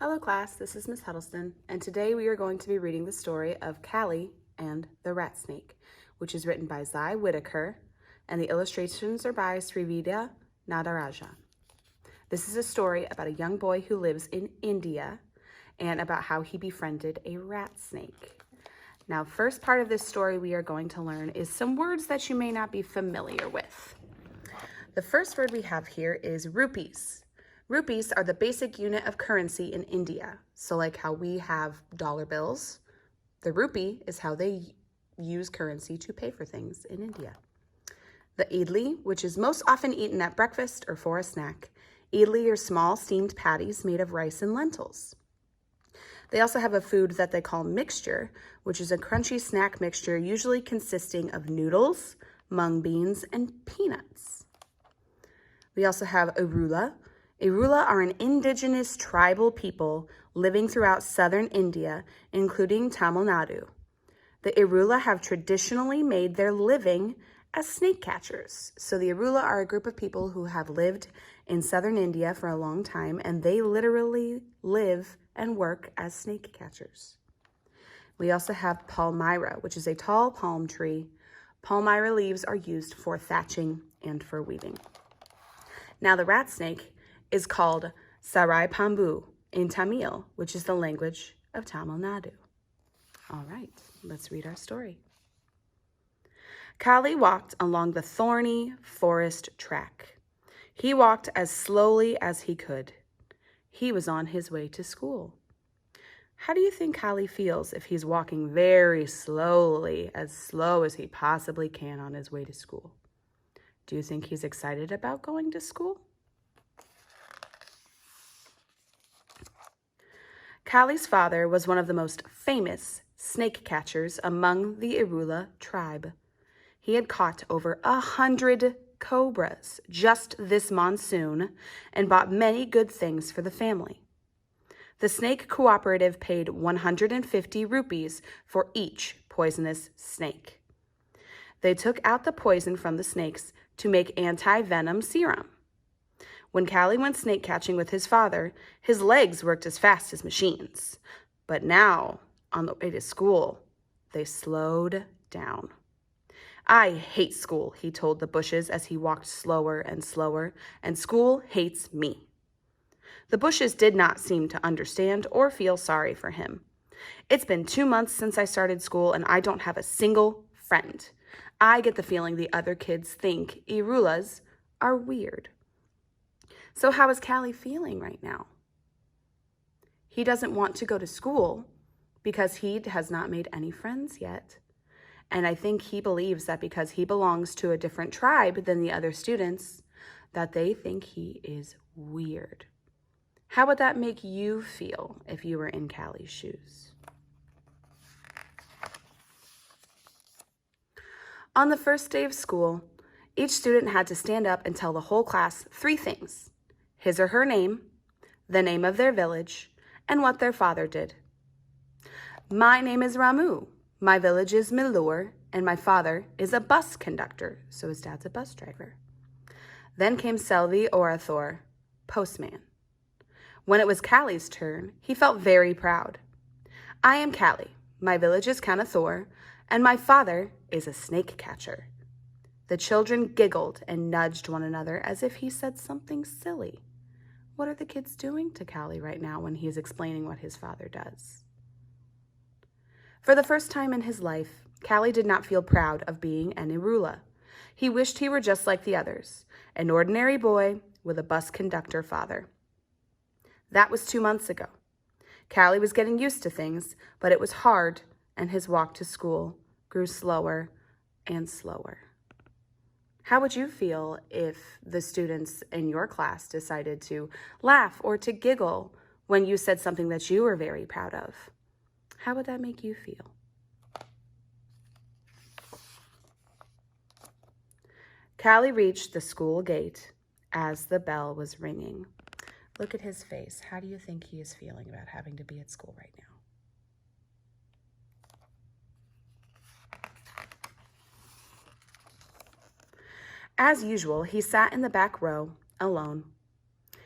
Hello class, this is Miss Huddleston, and today we are going to be reading the story of Callie and the Rat Snake, which is written by Zai Whitaker, and the illustrations are by Srivida Nadaraja. This is a story about a young boy who lives in India and about how he befriended a rat snake. Now, first part of this story we are going to learn is some words that you may not be familiar with. The first word we have here is rupees. Rupees are the basic unit of currency in India. So like how we have dollar bills, the rupee is how they use currency to pay for things in India. The idli, which is most often eaten at breakfast or for a snack. Idli are small steamed patties made of rice and lentils. They also have a food that they call mixture, which is a crunchy snack mixture usually consisting of noodles, mung beans, and peanuts. We also have arula. Arula are an indigenous tribal people living throughout southern India, including Tamil Nadu. The Arula have traditionally made their living as snake catchers. So the Arula are a group of people who have lived in southern India for a long time, and they literally live and work as snake catchers. We also have palmyra, which is a tall palm tree. Palmyra leaves are used for thatching and for weaving. Now the rat snake is called Sarai Pambu in Tamil, which is the language of Tamil Nadu. All right, let's read our story. Callie walked along the thorny forest track. He walked as slowly as he could. He was on his way to school. How do you think Callie feels if he's walking very slowly, as slow as he possibly can on his way to school? Do you think he's excited about going to school? Callie's father was one of the most famous snake catchers among the Arula tribe. He had caught over 100 cobras just this monsoon and bought many good things for the family. The snake cooperative paid 150 rupees for each poisonous snake. They took out the poison from the snakes to make anti-venom serum. When Callie went snake catching with his father, his legs worked as fast as machines. But now, on the way to school, they slowed down. I hate school, he told the bushes as he walked slower and slower, and school hates me. The bushes did not seem to understand or feel sorry for him. It's been 2 months since I started school, and I don't have a single friend. I get the feeling the other kids think Irulas are weird. So how is Callie feeling right now? He doesn't want to go to school because he has not made any friends yet. And I think he believes that because he belongs to a different tribe than the other students, that they think he is weird. How would that make you feel if you were in Callie's shoes? On the first day of school, each student had to stand up and tell the whole class 3 things: his or her name, the name of their village, and what their father did. My name is Ramu. My village is Milur, and my father is a bus conductor, so his dad's a bus driver. Then came Selvi Orathor, postman. When it was Callie's turn, he felt very proud. I am Callie. My village is Kanathor, and my father is a snake catcher. The children giggled and nudged one another as if he said something silly. What are the kids doing to Callie right now when he is explaining what his father does? For the first time in his life, Callie did not feel proud of being an Arula. He wished he were just like the others, an ordinary boy with a bus conductor father. That was 2 months ago. Callie was getting used to things, but it was hard, and his walk to school grew slower and slower. How would you feel if the students in your class decided to laugh or to giggle when you said something that you were very proud of? How would that make you feel? Callie reached the school gate as the bell was ringing. Look at his face. How do you think he is feeling about having to be at school right now? As usual, he sat in the back row, alone.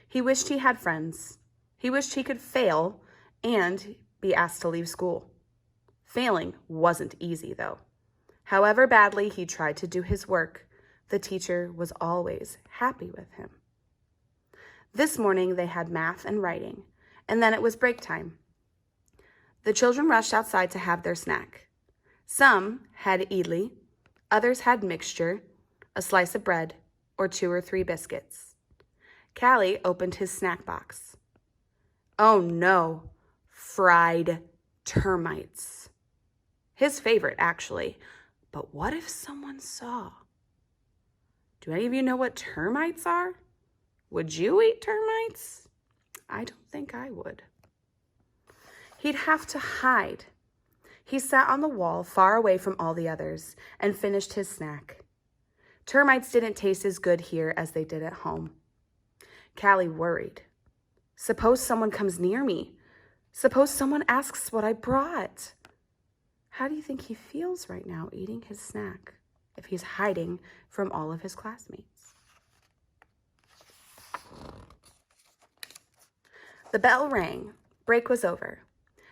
He wished he had friends, He wished he could fail and be asked to leave school. Failing wasn't easy, though. However badly he tried to do his work, the teacher was always happy with him. This morning they had math and writing, and then it was break time. The children rushed outside to have their snack. Some had idli, others had mixture, a slice of bread, or 2 or 3 biscuits. Callie opened his snack box. Oh no, fried termites. His favorite, actually. But what if someone saw? Do any of you know what termites are? Would you eat termites? I don't think I would. He'd have to hide. He sat on the wall far away from all the others and finished his snack. Termites didn't taste as good here as they did at home. Callie worried. Suppose someone comes near me. Suppose someone asks what I brought. How do you think he feels right now eating his snack if he's hiding from all of his classmates? The bell rang. Break was over.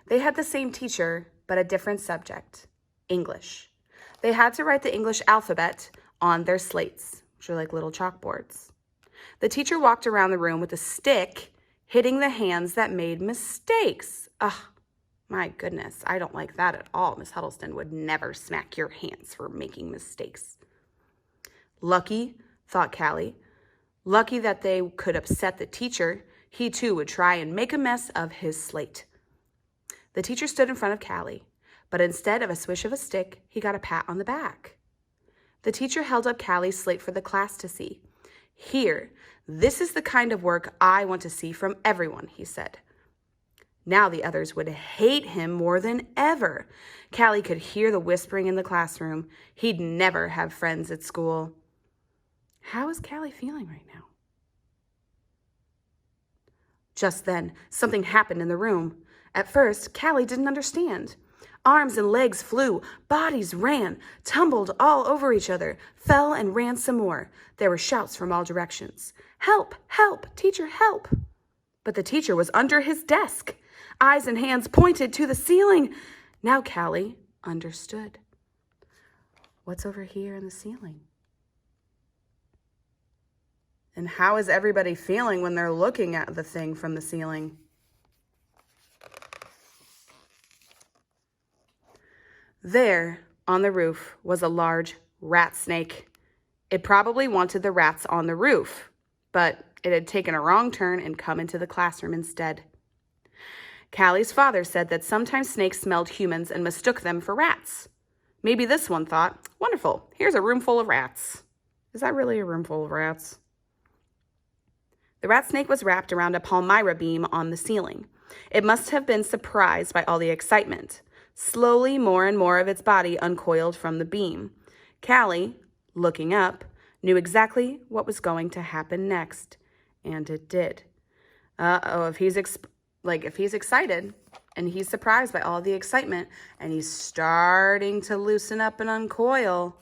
They had the same teacher, but a different subject, English. They had to write the English alphabet on their slates, which are like little chalkboards. The teacher walked around the room with a stick, hitting the hands that made mistakes. Ugh, my goodness, I don't like that at all. Miss Huddleston would never smack your hands for making mistakes. Lucky, thought Callie. Lucky that they could upset the teacher. He too would try and make a mess of his slate. The teacher stood in front of Callie, but instead of a swish of a stick, he got a pat on the back. The teacher held up Callie's slate for the class to see. Here, this is the kind of work I want to see from everyone, he said. Now the others would hate him more than ever. Callie could hear the whispering in the classroom. He'd never have friends at school. How is Callie feeling right now? Just then, something happened in the room. At first, Callie didn't understand. Arms and legs flew, bodies ran, tumbled all over each other, fell and ran some more. There were shouts from all directions. Help, help, teacher, help. But the teacher was under his desk. Eyes and hands pointed to the ceiling. Now Callie understood. What's over here in the ceiling? And how is everybody feeling when they're looking at the thing from the ceiling? There, on the roof, was a large rat snake. It probably wanted the rats on the roof, but it had taken a wrong turn and come into the classroom instead. Callie's father said that sometimes snakes smelled humans and mistook them for rats. Maybe this one thought, wonderful, here's a room full of rats. Is that really a room full of rats? The rat snake was wrapped around a palmyra beam on the ceiling. It must have been surprised by all the excitement. Slowly, more and more of its body uncoiled from the beam. Callie, looking up, knew exactly what was going to happen next, and it did. If he's excited and he's surprised by all the excitement and he's starting to loosen up and uncoil,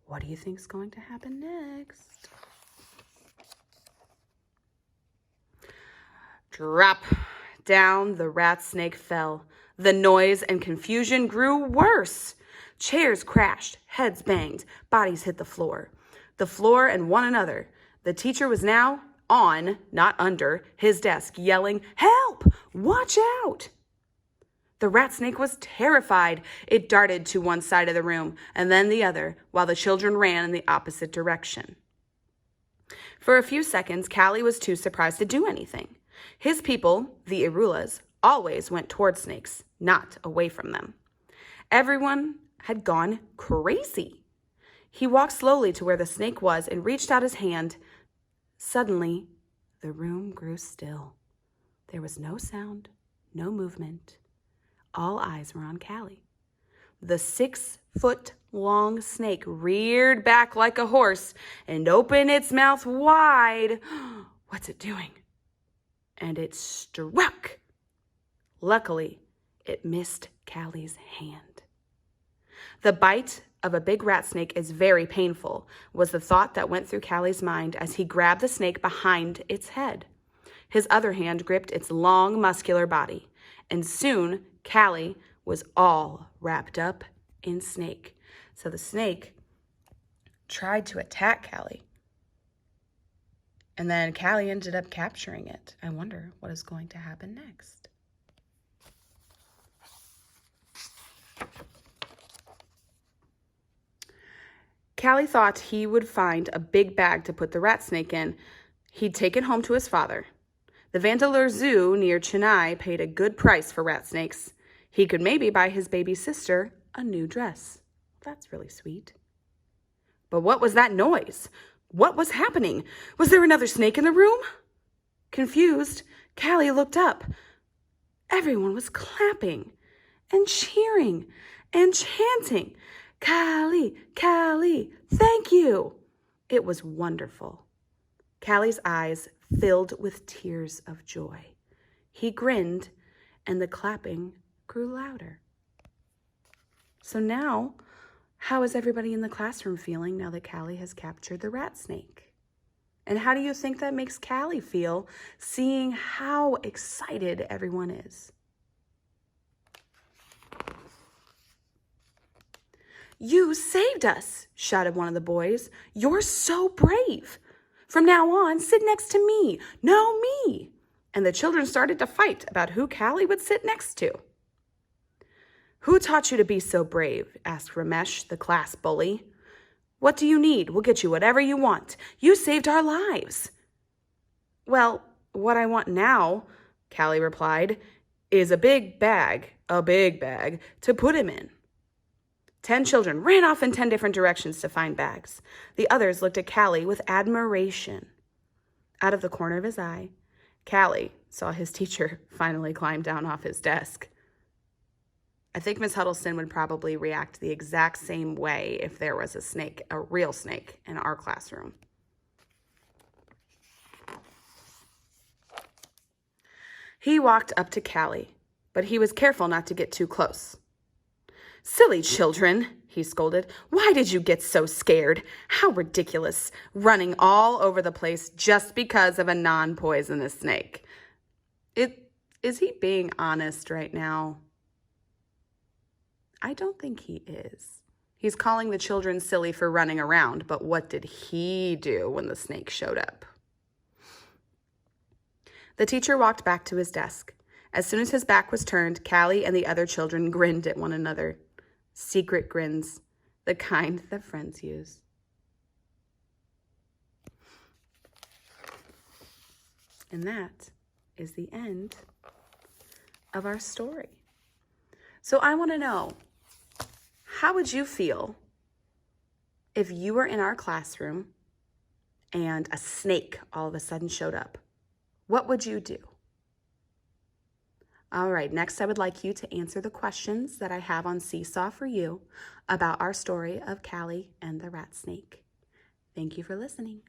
what do you think is going to happen next? Drop. Down the rat snake fell. The noise and confusion grew worse. Chairs crashed, heads banged, bodies hit the floor and one another. The teacher was now on, not under, his desk, yelling, "Help! Watch out!" The rat snake was terrified. It darted to one side of the room and then the other, while the children ran in the opposite direction. For a few seconds, Callie was too surprised to do anything. His people, the Irulas, always went toward snakes, not away from them. Everyone had gone crazy. He walked slowly to where the snake was and reached out his hand. Suddenly, the room grew still. There was no sound, no movement. All eyes were on Callie. The 6-foot-long snake reared back like a horse and opened its mouth wide. What's it doing? And it struck. Luckily, it missed Callie's hand. The bite of a big rat snake is very painful, was the thought that went through Callie's mind as he grabbed the snake behind its head. His other hand gripped its long, muscular body. And soon, Callie was all wrapped up in snake. So the snake tried to attack Callie. And then Callie ended up capturing it. I wonder what is going to happen next. Callie thought he would find a big bag to put the rat snake in. He'd take it home to his father. The Vandeleur Zoo near Chennai paid a good price for rat snakes. He could maybe buy his baby sister a new dress. That's really sweet. But what was that noise? What was happening? Was there another snake in the room? Confused, Callie looked up. Everyone was clapping and cheering and chanting, "Callie, Callie, thank you." It was wonderful. Callie's eyes filled with tears of joy. He grinned, and the clapping grew louder. So now, how is everybody in the classroom feeling now that Callie has captured the rat snake? And how do you think that makes Callie feel, seeing how excited everyone is? "You saved us," shouted one of the boys. "You're so brave. From now on, sit next to me. No, me." And the children started to fight about who Callie would sit next to. "Who taught you to be so brave?" asked Ramesh, the class bully. "What do you need? We'll get you whatever you want. You saved our lives." "Well, what I want now," Callie replied, "is a big bag, to put him in." 10 children ran off in 10 different directions to find bags. The others looked at Callie with admiration. Out of the corner of his eye, Callie saw his teacher finally climb down off his desk. I think Miss Huddleston would probably react the exact same way if there was a snake, a real snake, in our classroom. He walked up to Callie, but he was careful not to get too close. "Silly children," he scolded. "Why did you get so scared? How ridiculous, running all over the place just because of a non-poisonous snake." Is he being honest right now? I don't think he is. He's calling the children silly for running around, but what did he do when the snake showed up? The teacher walked back to his desk. As soon as his back was turned, Callie and the other children grinned at one another. Secret grins, the kind that friends use. And that is the end of our story. So I want to know, how would you feel if you were in our classroom and a snake all of a sudden showed up? What would you do? All right, next I would like you to answer the questions that I have on Seesaw for you about our story of Callie and the rat snake. Thank you for listening.